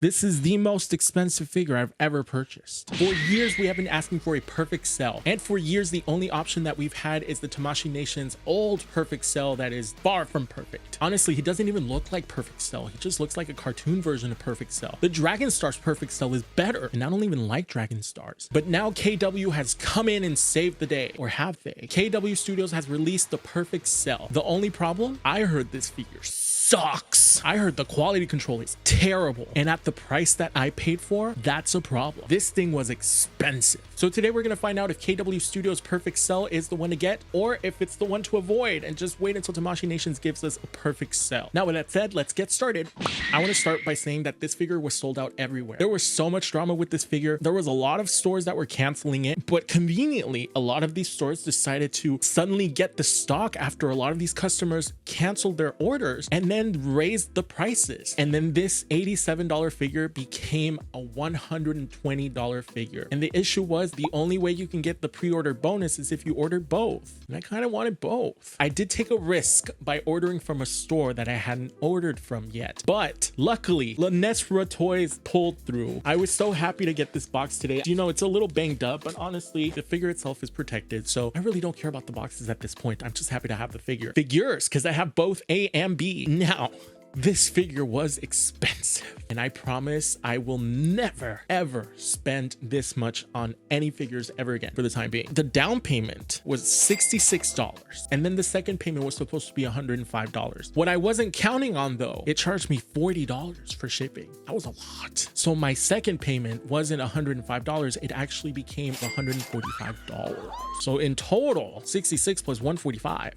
This is the most expensive figure I've ever purchased. For years, we have been asking for a perfect cell. And for years, the only option that we've had is the Tamashii Nation's old perfect cell that is far from perfect. Honestly, he doesn't even look like perfect cell. He just looks like a cartoon version of perfect cell. The Dragon Star's perfect cell is better, and I don't even like Dragon Stars. But now KW has come in and saved the day, or have they? KW Studios has released the perfect cell. The only problem, I heard this figure sucks. I heard the quality control is terrible. And at the price that I paid for, that's a problem. This thing was expensive. So today we're going to find out if KW Studios perfect cell is the one to get, or if it's the one to avoid, and just wait until Tamashii Nations gives us a perfect cell. Now with that said, let's get started. I want to start by saying that this figure was sold out everywhere. There was so much drama with this figure. There was a lot of stores that were canceling it, but conveniently, a lot of these stores decided to suddenly get the stock after a lot of these customers canceled their orders and then raised the prices. And then this $87 figure became a $120 figure. And the issue was the only way you can get the pre-order bonus is if you order both. And I kind of wanted both. I did take a risk by ordering from a store that I hadn't ordered from yet. But luckily, Lanesra Toys pulled through. I was so happy to get this box today. You know, it's a little banged up, but honestly, the figure itself is protected. So I really don't care about the boxes at this point. I'm just happy to have the figure. Figures, because I have both A and B. Now, this figure was expensive, and I promise I will never, ever spend this much on any figures ever again for the time being. The down payment was $66, and then the second payment was supposed to be $105. What I wasn't counting on though, it charged me $40 for shipping. That was a lot. So my second payment wasn't $105, it actually became $145. So in total, 66 plus 145.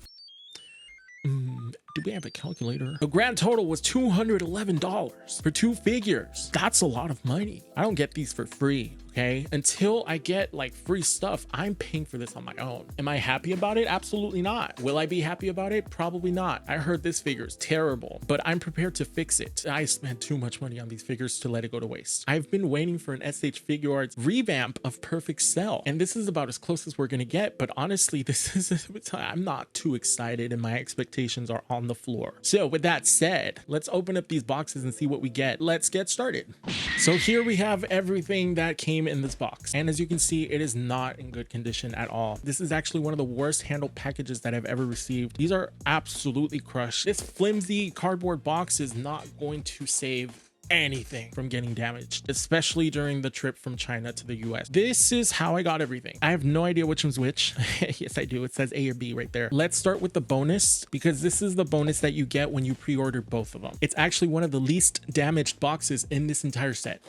Do we have a calculator? The grand total was $211 for two figures. That's a lot of money. I don't get these for free, okay? Until I get like free stuff, I'm paying for this on my own. Am I happy about it? Absolutely not. Will I be happy about it? Probably not. I heard this figure is terrible, but I'm prepared to fix it. I spent too much money on these figures to let it go to waste. I've been waiting for an SH Figuarts revamp of Perfect Cell, and this is about as close as we're gonna get, but honestly, this is, I'm not too excited and my expectations are on the floor. So with that said, let's open up these boxes and see what we get. Let's get started. So here we have everything that came in this box, and as you can see, it is not in good condition at all. This is actually one of the worst handled packages that I've ever received. These are absolutely crushed. This flimsy cardboard box is not going to save anything from getting damaged, especially during the trip from China to the US. This is how I got everything. I have no idea which one's which. Yes, I do. It says A or B right there. Let's start with the bonus, because this is the bonus that you get when you pre-order both of them. It's actually one of the least damaged boxes in this entire set.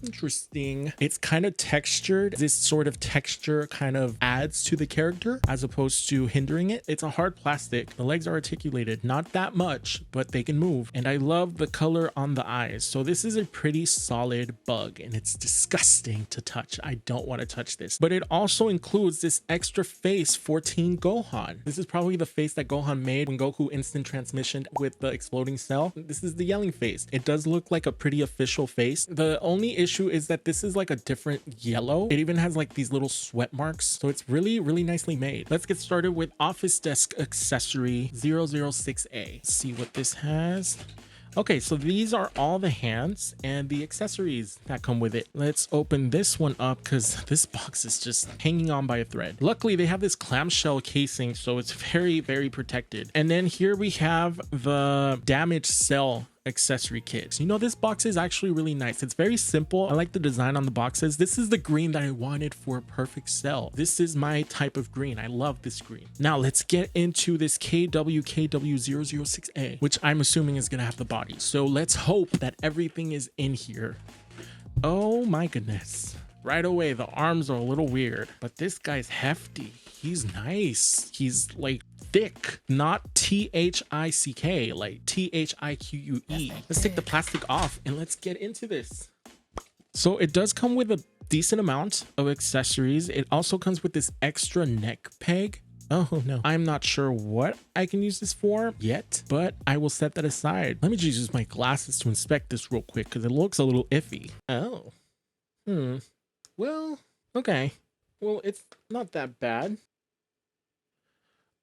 Interesting. It's kind of textured. This sort of texture kind of adds to the character as opposed to hindering it. It's a hard plastic. The legs are articulated, not that much, but they can move. And I love the color on the eyes. So this is a pretty solid bug, and it's disgusting to touch. I don't want to touch this, but it also includes this extra face for Teen Gohan. This is probably the face that Gohan made when Goku instant transmission with the exploding cell. This is the yelling face. It does look like a pretty official face. The only issue is that this is like a different yellow. It even has like these little sweat marks, so it's really nicely made. Let's get started with office desk accessory 006A. Let's see what this has. Okay, so these are all the hands and the accessories that come with it. Let's open this one up because this box is just hanging on by a thread. Luckily, they have this clamshell casing, so it's very protected. And then here we have the damaged cell accessory kit. You know, this box is actually really nice. It's very simple. I like the design on the boxes. This is the green that I wanted for a perfect cell. This is my type of green. I love this green. Now let's get into this KW006A, which I'm assuming is gonna have the body. So let's hope that everything is in here. Oh my goodness. Right away, the arms are a little weird, but this guy's hefty. He's nice. He's like thick, not T-H-I-C-K, like T-H-I-Q-U-E. Let's take the plastic off and let's get into this. So it does come with a decent amount of accessories. It also comes with this extra neck peg. Oh no, I'm not sure what I can use this for yet, but I will set that aside. Let me just use my glasses to inspect this real quick because it looks a little iffy. Oh, well, okay. Well, it's not that bad.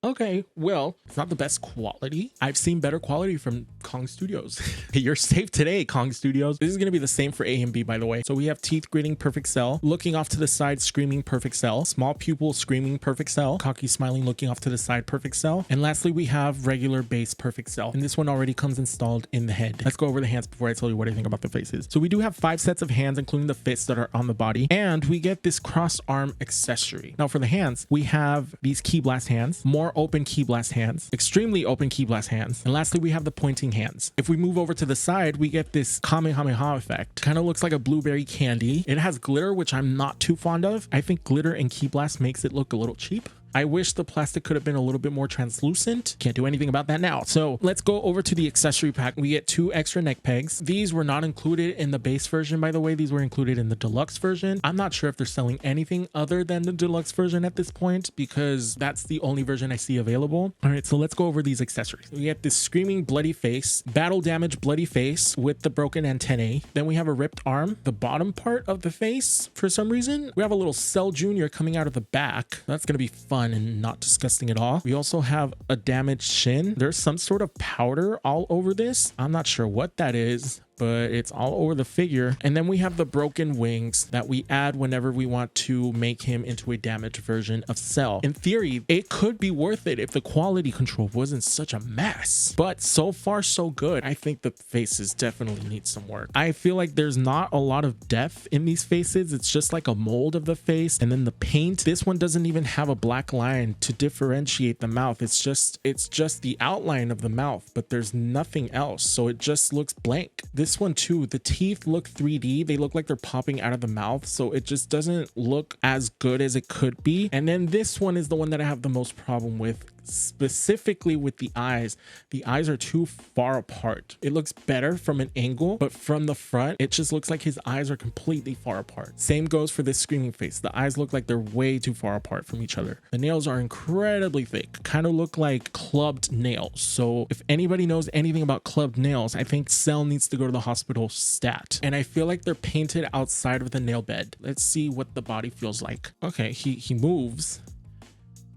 Okay, well, it's not the best quality. I've seen better quality from Kong Studios. You're safe today, Kong Studios. This is going to be the same for A and B, by the way. So we have teeth gritting, perfect cell. Looking off to the side, screaming, perfect cell. Small pupil, screaming, perfect cell. Cocky smiling, looking off to the side, perfect cell. And lastly, we have regular base, perfect cell. And this one already comes installed in the head. Let's go over the hands before I tell you what I think about the faces. So we do have 5 sets of hands, including the fists that are on the body. And we get this cross arm accessory. Now for the hands, we have these key blast hands, more open key blast hands, extremely open key blast hands, and lastly we have the pointing hands. If we move over to the side, we get this Kamehameha effect. Kind of looks like a blueberry candy. It has glitter, which I'm not too fond of. I think glitter and key blast makes it look a little cheap. I wish the plastic could have been a little bit more translucent. Can't do anything about that now. So let's go over to the accessory pack. We get 2 extra neck pegs. These were not included in the base version, by the way. These were included in the deluxe version. I'm not sure if they're selling anything other than the deluxe version at this point, because that's the only version I see available. All right, so let's go over these accessories. We get this screaming bloody face, battle damage bloody face with the broken antennae. Then we have a ripped arm, the bottom part of the face for some reason. We have a little Cell Junior coming out of the back. That's going to be fun and not disgusting at all. We also have a damaged shin. There's some sort of powder all over this. I'm not sure what that is, but it's all over the figure. And then we have the broken wings that we add whenever we want to make him into a damaged version of Cell. In theory, it could be worth it if the quality control wasn't such a mess, but so far so good. I think the faces definitely need some work. I feel like there's not a lot of depth in these faces. It's just like a mold of the face, and then the paint. This one doesn't even have a black line to differentiate the mouth. It's just the outline of the mouth, but there's nothing else, so it just looks blank. This one too, the teeth look 3D. They look like they're popping out of the mouth, so it just doesn't look as good as it could be. And then this one is the one that I have the most problem with, specifically with the eyes. The eyes are too far apart. It looks better from an angle, but from the front, it just looks like his eyes are completely far apart. Same goes for this screaming face. The eyes look like they're way too far apart from each other. The nails are incredibly thick, kind of look like clubbed nails. So if anybody knows anything about clubbed nails, I think Cell needs to go to the hospital stat. And I feel like they're painted outside of the nail bed. Let's see what the body feels like. Okay, he moves.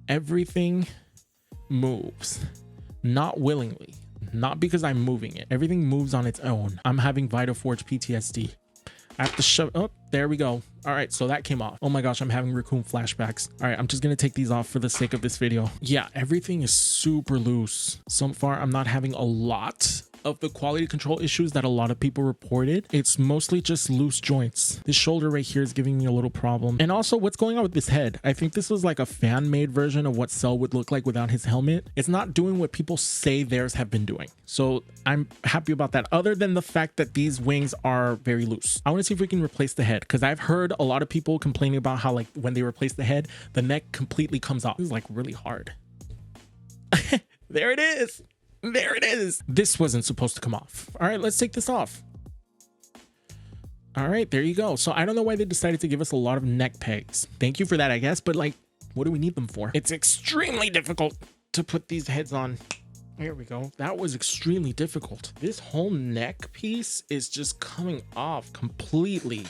Everything moves, not willingly, not because I'm moving it. Everything moves on its own. I'm having Vitaforge PTSD. I have to shove. Oh, there we go. All right, so that came off. Oh my gosh, I'm having raccoon flashbacks. All right, I'm just gonna take these off for the sake of this video. Yeah, everything is super loose. So far, I'm not having a lot of the quality control issues that a lot of people reported. It's mostly just loose joints. This shoulder right here is giving me a little problem. And also, what's going on with this head? I think this was like a fan-made version of what Cell would look like without his helmet. It's not doing what people say theirs have been doing. So I'm happy about that, other than the fact that these wings are very loose. I want to see if we can replace the head, because I've heard a lot of people complaining about how, like, when they replace the head, the neck completely comes off. This is like really hard. There it is. There it is. This wasn't supposed to come off. All right, let's take this off. All right, there you go. So I don't know why they decided to give us a lot of neck pegs. Thank you for that, I guess. But like, what do we need them for? It's extremely difficult to put these heads on. There we go. That was extremely difficult. This whole neck piece is just coming off completely.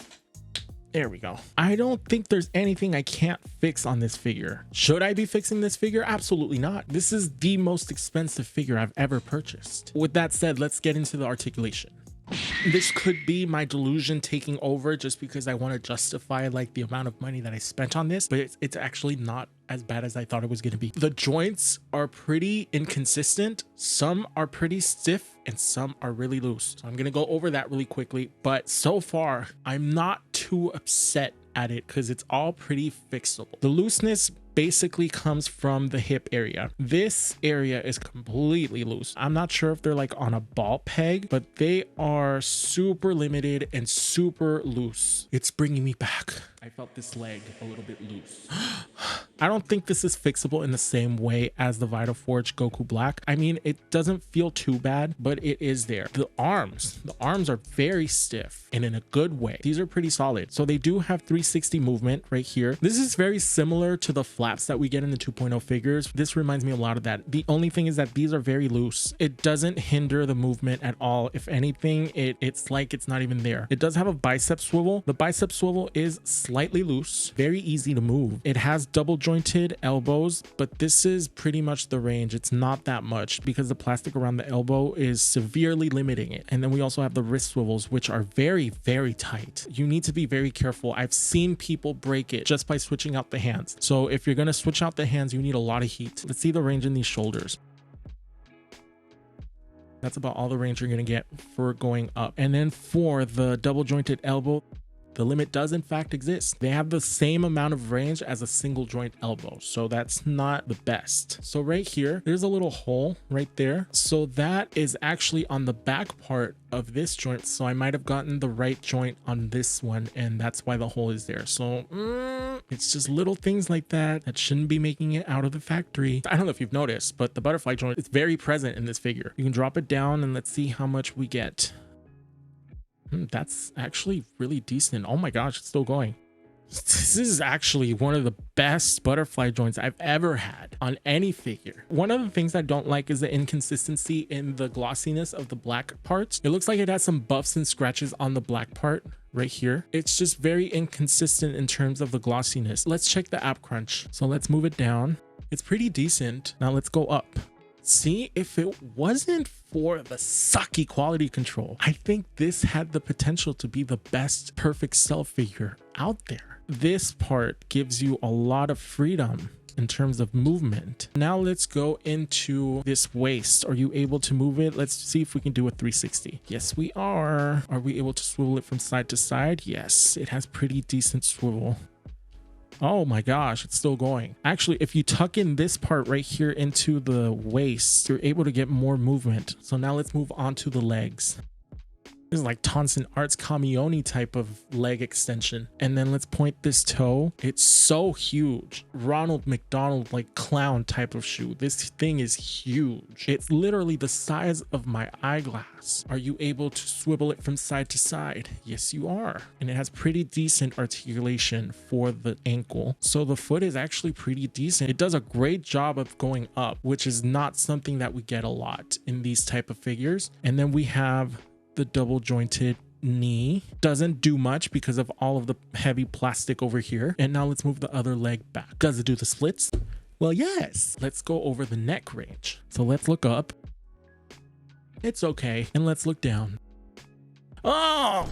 There we go. I don't think there's anything I can't fix on this figure. Should I be fixing this figure? Absolutely not. This is the most expensive figure I've ever purchased. With that said, let's get into the articulation. This could be my delusion taking over just because I want to justify like the amount of money that I spent on this, but it's actually not as bad as I thought it was going to be. The joints are pretty inconsistent. Some are pretty stiff and some are really loose. So I'm going to go over that really quickly, but so far I'm not too upset at it because it's all pretty fixable. The looseness basically comes from the hip area. This area is completely loose. I'm not sure if they're like on a ball peg, but they are super limited and super loose. It's bringing me back. I felt this leg a little bit loose. I don't think this is fixable in the same way as the Vitaforge Goku Black. I mean, it doesn't feel too bad, but it is there. The arms are very stiff and in a good way. These are pretty solid. So they do have 360 movement right here. This is very similar to the flaps that we get in the 2.0 figures. This reminds me a lot of that. The only thing is that these are very loose. It doesn't hinder the movement at all. If anything, it's like it's not even there. It does have a bicep swivel. The bicep swivel is slightly loose, very easy to move. It has double jointed elbows, but this is pretty much the range. It's not that much because the plastic around the elbow is severely limiting it. And then we also have the wrist swivels, which are very, very tight. You need to be very careful. I've seen people break it just by switching out the hands. So if you're going to switch out the hands, you need a lot of heat. Let's see the range in these shoulders. That's about all the range you're going to get for going up. And then for the double jointed elbow, the limit does in fact exist. They have the same amount of range as a single joint elbow, so that's not the best. So right here, there's a little hole right there. So that is actually on the back part of this joint. So I might have gotten the right joint on this one, and that's why the hole is there. So it's just little things like that that shouldn't be making it out of the factory. I don't know if you've noticed, but the butterfly joint is very present in this figure. You can drop it down and let's see how much we get. That's actually really decent. Oh my gosh, it's still going. This is actually one of the best butterfly joints I've ever had on any figure. One of the things I don't like is the inconsistency in the glossiness of the black parts. It looks like it has some buffs and scratches on the black part right here. It's just very inconsistent in terms of the glossiness. Let's check the app crunch. So let's move it down. It's pretty decent. Now let's go up. See, if it wasn't for the sucky quality control, I think this had the potential to be the best perfect cell figure out there. This part gives you a lot of freedom in terms of movement. Now let's go into this waist. Are you able to move it? Let's see if we can do a 360. Yes, we are. Are we able to swivel it from side to side? Yes, it has pretty decent swivel. Oh my gosh, it's still going. Actually, if you tuck in this part right here into the waist, you're able to get more movement. So now let's move on to the legs. This is like Tonson Arts Kamioni type of leg extension. And then let's point this toe. It's so huge. Ronald McDonald like clown type of shoe. This thing is huge. It's literally the size of my eyeglass. Are you able to swivel it from side to side? Yes, you are. And it has pretty decent articulation for the ankle. So the foot is actually pretty decent. It does a great job of going up, which is not something that we get a lot in these type of figures. And then we have the double jointed knee. Doesn't do much because of all of the heavy plastic over here. And now let's move the other leg back. Does it do the splits? Well, yes. Let's go over the neck range. So let's look up. It's okay. And let's look down. Oh!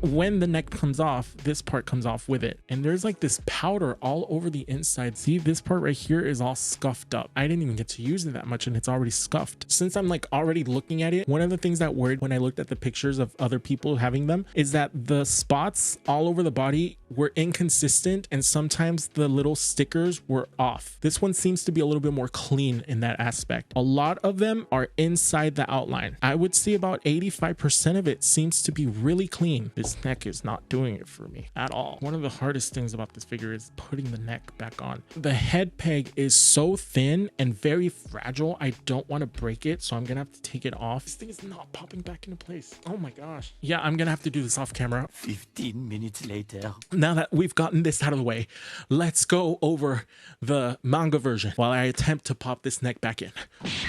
When the neck comes off, this part comes off with it. And there's like this powder all over the inside. See, this part right here is all scuffed up. I didn't even get to use it that much and it's already scuffed. Since I'm like already looking at it, one of the things that worried when I looked at the pictures of other people having them is that the spots all over the body were inconsistent and sometimes the little stickers were off. This one seems to be a little bit more clean in that aspect. A lot of them are inside the outline. I would say about 85% of it seems to be really clean. This neck is not doing it for me at all. One of the hardest things about this figure is putting the neck back on. The head peg is so thin and very fragile. I don't want to break it, so I'm gonna have to take it off. This thing is not popping back into place. Oh my gosh. Yeah, I'm gonna have to do this off camera. 15 minutes later. Now that we've gotten this out of the way, let's go over the manga version while I attempt to pop this neck back in.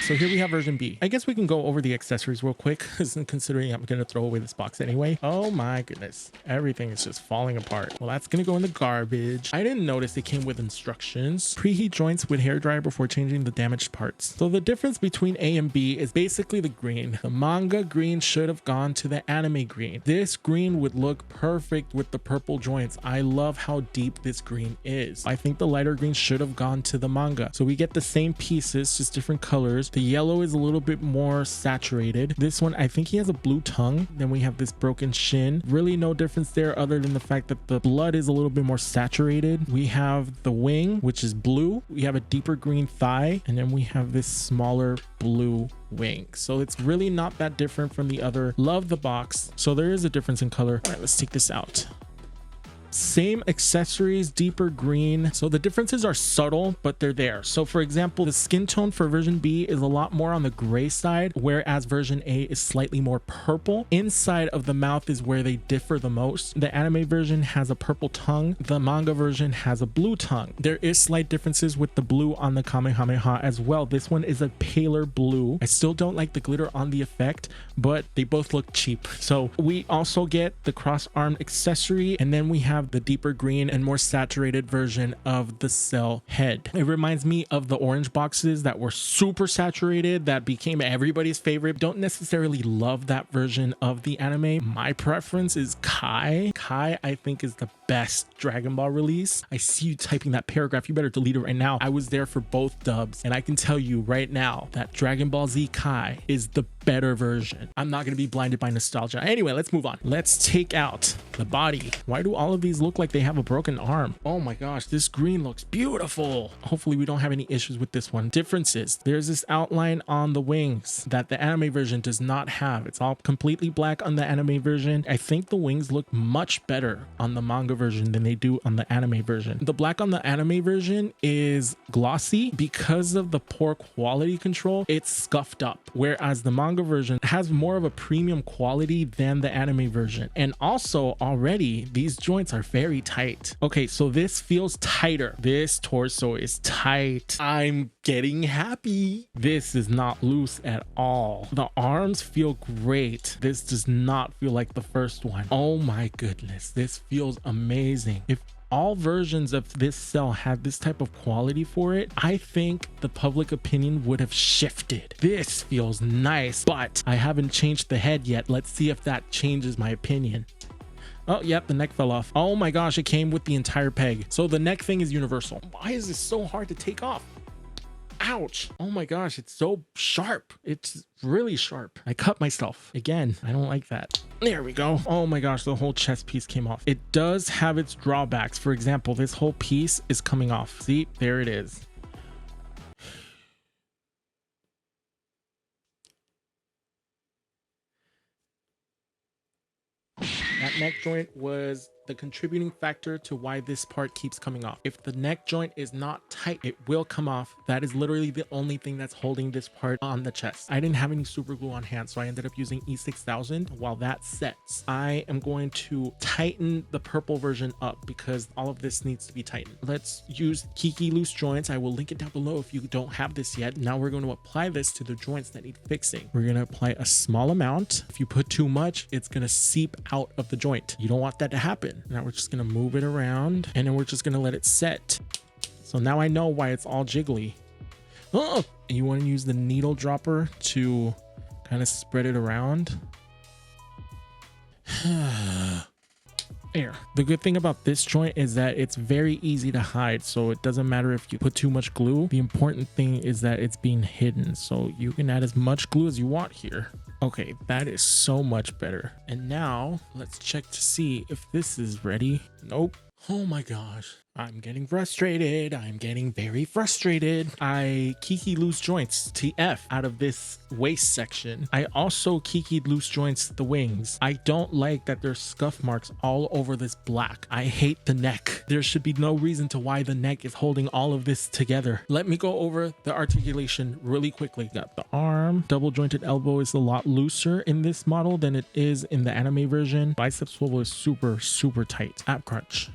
So here we have version B. I guess we can go over the accessories real quick, considering I'm gonna throw away this box anyway. Oh my goodness, everything is just falling apart. Well, that's gonna go in the garbage. I didn't notice it came with instructions. Preheat joints with hairdryer before changing the damaged parts. So the difference between A and B is basically the green. The manga green should have gone to the anime green. This green would look perfect with the purple joints. I love how deep this green is. I think the lighter green should have gone to the manga. So we get the same pieces, just different colors. The yellow is a little bit more saturated. This one, I think he has a blue tongue. Then we have this broken shin. Really no difference there other than the fact that the blood is a little bit more saturated. We have the wing, which is blue. We have a deeper green thigh, and then we have this smaller blue wing. So it's really not that different from the other. Love the box. So there is a difference in color. All right, let's take this out. Same accessories, deeper green. So the differences are subtle, but they're there. So for example, the skin tone for version B is a lot more on the gray side, whereas version A is slightly more purple. Inside of the mouth is where they differ the most. The anime version has a purple tongue. The manga version has a blue tongue. There is slight differences with the blue on the Kamehameha as well. This one is a paler blue. I still don't like the glitter on the effect, but they both look cheap. So we also get the cross-arm accessory, and then we have have the deeper green and more saturated version of the cell head. It reminds me of the orange boxes that were super saturated that became everybody's favorite. Don't necessarily love that version of the anime. My preference is Kai. Kai, I think, is the best Dragon Ball release. I see you typing that paragraph. You better delete it right now. I was there for both dubs, and I can tell you right now that Dragon Ball Z Kai is the better version. I'm not going to be blinded by nostalgia. Anyway, let's move on. Let's take out the body. Why do all of these look like they have a broken arm? Oh my gosh, this green looks beautiful. Hopefully we don't have any issues with this one. Differences. There's this outline on the wings that the anime version does not have. It's all completely black on the anime version. I think the wings look much better on the manga version than they do on the anime version. The black on the anime version is glossy because of the poor quality control. It's scuffed up, whereas the manga version has more of a premium quality than the anime version. And also already these joints are very tight. Okay, so this feels tighter. This torso is tight. I'm getting happy. This is not loose at all. The arms feel great. This does not feel like the first one. Oh my goodness, this feels amazing. If all versions of this cell had this type of quality for it, I think the public opinion would have shifted. This feels nice, but I haven't changed the head yet. Let's see if that changes my opinion. Oh, yep, the neck fell off. Oh my gosh, it came with the entire peg. So the neck thing is universal. Why is this so hard to take off? Ouch. Oh my gosh, it's so sharp. It's really sharp. I cut myself. Again, I don't like that. There we go. Oh my gosh, the whole chest piece came off. It does have its drawbacks. For example, this whole piece is coming off. See, there it is. That neck joint was the contributing factor to why this part keeps coming off. If the neck joint is not tight, it will come off. That is literally the only thing that's holding this part on the chest. I didn't have any super glue on hand, so I ended up using E6000 while that sets. I am going to tighten the purple version up because all of this needs to be tightened. Let's use Kiki loose joints. I will link it down below if you don't have this yet. Now we're going to apply this to the joints that need fixing. We're going to apply a small amount. If you put too much, it's going to seep out of the joint. You don't want that to happen. Now we're just going to move it around and then we're just going to let it set. So now I know why it's all jiggly. Oh, and you want to use the needle dropper to kind of spread it around. There. The good thing about this joint is that it's very easy to hide, so it doesn't matter if you put too much glue. The important thing is that it's being hidden, so you can add as much glue as you want here. Okay, that is so much better. And now let's check to see if this is ready. Nope. Oh my gosh, I'm getting frustrated. I'm getting very frustrated. I Kiki loose joints TF out of this waist section. I also Kiki loose joints the wings. I don't like that there's scuff marks all over this black. I hate the neck. There should be no reason to why the neck is holding all of this together. Let me go over the articulation really quickly. Got the arm. Double jointed elbow is a lot looser in this model than it is in the anime version. Bicep swivel is super, super tight. Ab crunch.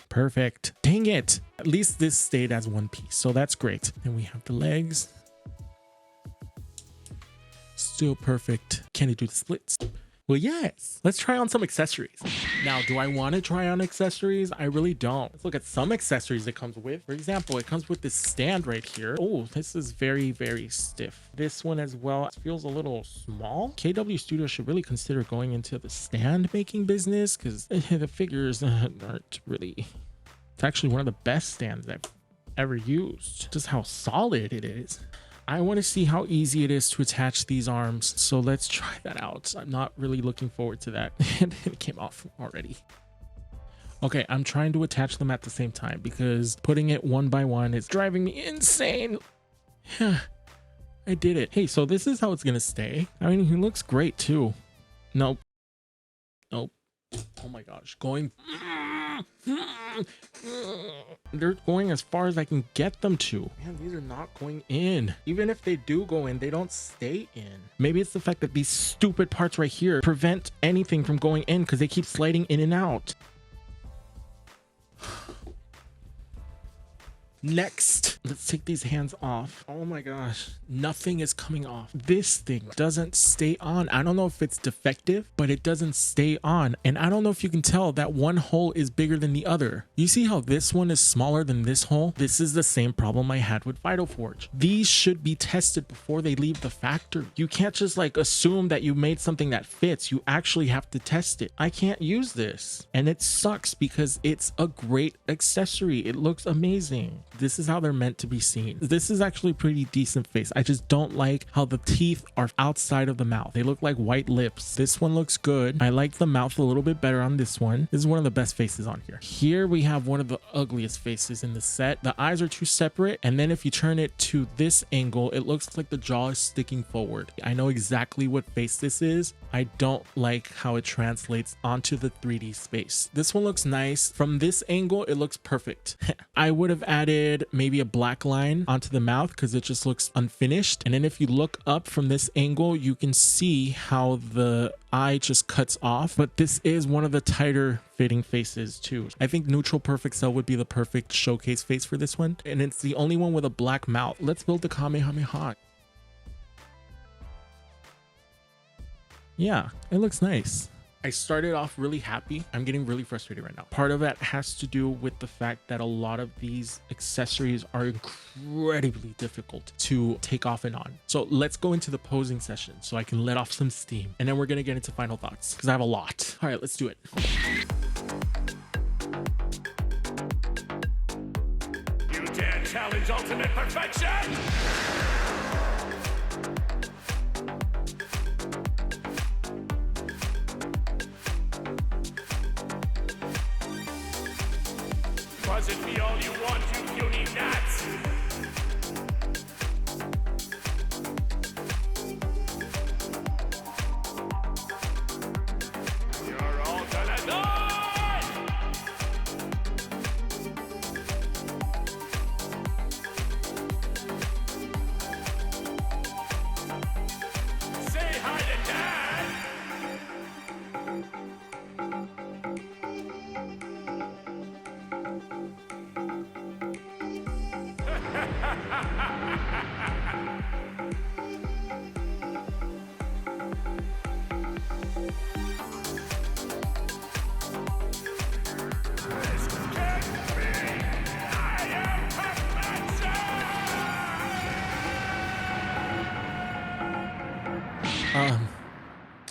Perfect. Dang it. At least this stayed as one piece, so that's great. And we have the legs. Still perfect. Can you do the splits? Well, yes. Let's try on some accessories. Now, do I want to try on accessories? I really don't. Let's look at some accessories it comes with. For example, it comes with this stand right here. Oh, this is very, very stiff. This one as well feels a little small. KW Studio should really consider going into the stand making business because the figures aren't really... It's actually one of the best stands I've ever used. Just how solid it is. I want to see how easy it is to attach these arms, so let's try that out. I'm not really looking forward to that. And it came off already. Okay, I'm trying to attach them at the same time because putting it one by one is driving me insane. I did it. Hey, so this is how it's gonna stay. I mean, he looks great too. Nope. Nope. Oh my gosh, they're going as far as I can get them to. Man, these are not going in. Even if they do go in, they don't stay in. Maybe it's the fact that these stupid parts right here prevent anything from going in because they keep sliding in and out. Next, let's take these hands off. Oh my gosh, nothing is coming off. This thing doesn't stay on. I don't know if it's defective, but it doesn't stay on. And I don't know if you can tell that one hole is bigger than the other. You see how this one is smaller than this hole? This is the same problem I had with Vital Forge. These should be tested before they leave the factory. You can't just like assume that you made something that fits. You actually have to test it. I can't use this. And it sucks because it's a great accessory. It looks amazing. This is how they're meant to be seen. This is actually a pretty decent face. I just don't like how the teeth are outside of the mouth. They look like white lips. This one looks good. I like the mouth a little bit better on this one. This is one of the best faces on here. Here we have one of the ugliest faces in the set. The eyes are too separate. And then if you turn it to this angle, it looks like the jaw is sticking forward. I know exactly what face this is. I don't like how it translates onto the 3D space. This one looks nice. From this angle, it looks perfect. I would have added maybe a black line onto the mouth because it just looks unfinished. And then if you look up from this angle, you can see how the eye just cuts off. But this is one of the tighter fitting faces too. I think neutral perfect cell would be the perfect showcase face for this one. And it's the only one with a black mouth. Let's build the Kamehameha. Yeah, it looks nice. I started off really happy. I'm getting really frustrated right now. Part of that has to do with the fact that a lot of these accessories are incredibly difficult to take off and on. So let's go into the posing session so I can let off some steam. And then we're gonna get into final thoughts because I have a lot. All right, let's do it. You dare challenge ultimate perfection? Was it be all you want, you puny gnats? You're all gonna die! Say hi to Dad!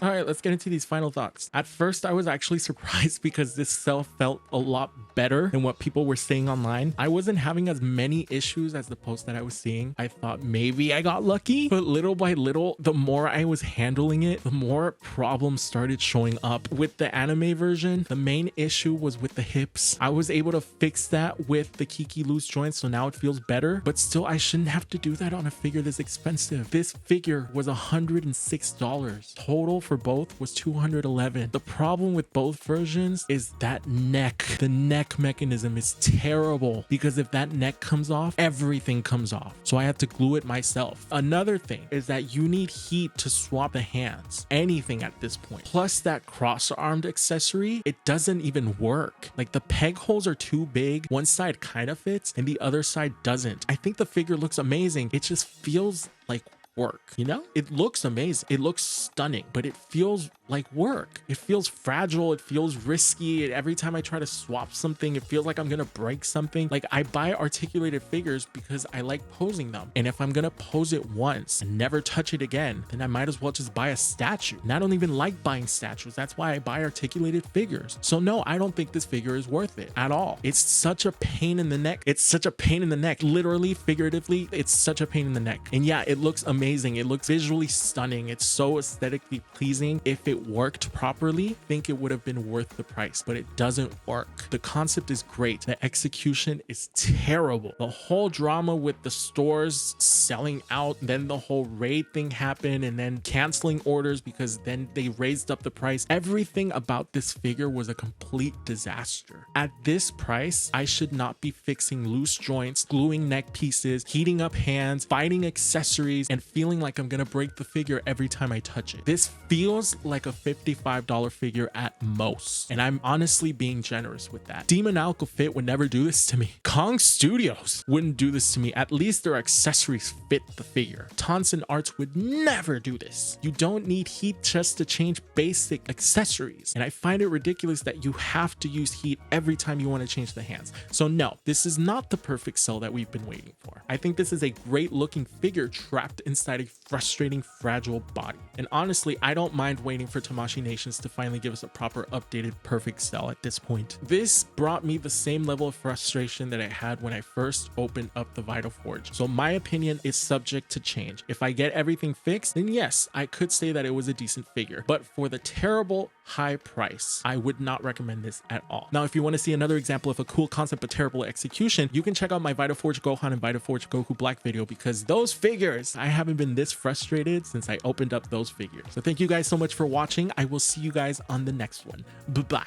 All right, let's get into these final thoughts. At first, I was actually surprised because this cell felt a lot better than what people were saying online. I wasn't having as many issues as the post that I was seeing. I thought maybe I got lucky, but little by little, the more I was handling it, the more problems started showing up. With the anime version, the main issue was with the hips. I was able to fix that with the Kiki loose joints, so now it feels better, but still I shouldn't have to do that on a figure this expensive. This figure was $106. Total for both was $211. The problem with both versions is that neck. The neck mechanism is terrible because if that neck comes off, everything comes off. So I had to glue it myself. Another thing is that you need heat to swap the hands. Anything at this point. Plus that cross-armed accessory, it doesn't even work. Like the peg holes are too big. One side kind of fits and the other side doesn't. I think the figure looks amazing. It just feels like work, you know? It looks amazing. It looks stunning, but it feels like work. It feels fragile. It feels risky. Every time I try to swap something, it feels like I'm gonna break something. Like I buy articulated figures because I like posing them. And if I'm gonna pose it once and never touch it again, then I might as well just buy a statue. And I don't even like buying statues. That's why I buy articulated figures. So no, I don't think this figure is worth it at all. It's such a pain in the neck. It's such a pain in the neck. Literally, figuratively, it's such a pain in the neck. And yeah, it looks amazing. It looks visually stunning. It's so aesthetically pleasing. If it worked properly, I think it would have been worth the price, but it doesn't work. The concept is great. The execution is terrible. The whole drama with the stores selling out, then the whole raid thing happened, and then canceling orders because then they raised up the price. Everything about this figure was a complete disaster. At this price, I should not be fixing loose joints, gluing neck pieces, heating up hands, fighting accessories, and feeling like I'm gonna break the figure every time I touch it. This feels like a $55 figure at most, and I'm honestly being generous with that. Demon Alco Fit would never do this to me. Kong Studios wouldn't do this to me. At least their accessories fit the figure. Tonson Arts would never do this. You don't need heat just to change basic accessories, and I find it ridiculous that you have to use heat every time you want to change the hands. So no, this is not the perfect cell that we've been waiting for. I think this is a great looking figure trapped inside a frustrating, fragile body. And honestly, I don't mind waiting for Tamashii Nations to finally give us a proper updated perfect cell at this point. This brought me the same level of frustration that I had when I first opened up the Vital Forge. So my opinion is subject to change. If I get everything fixed, then yes, I could say that it was a decent figure. But for the terrible high price, I would not recommend this at all. Now, if you want to see another example of a cool concept but terrible execution, you can check out my Vital Forge Gohan and Vital Forge Goku Black video, because those figures, I haven't been this frustrated since I opened up those figures. So thank you guys so much for watching. I will see you guys on the next one. Bye-bye.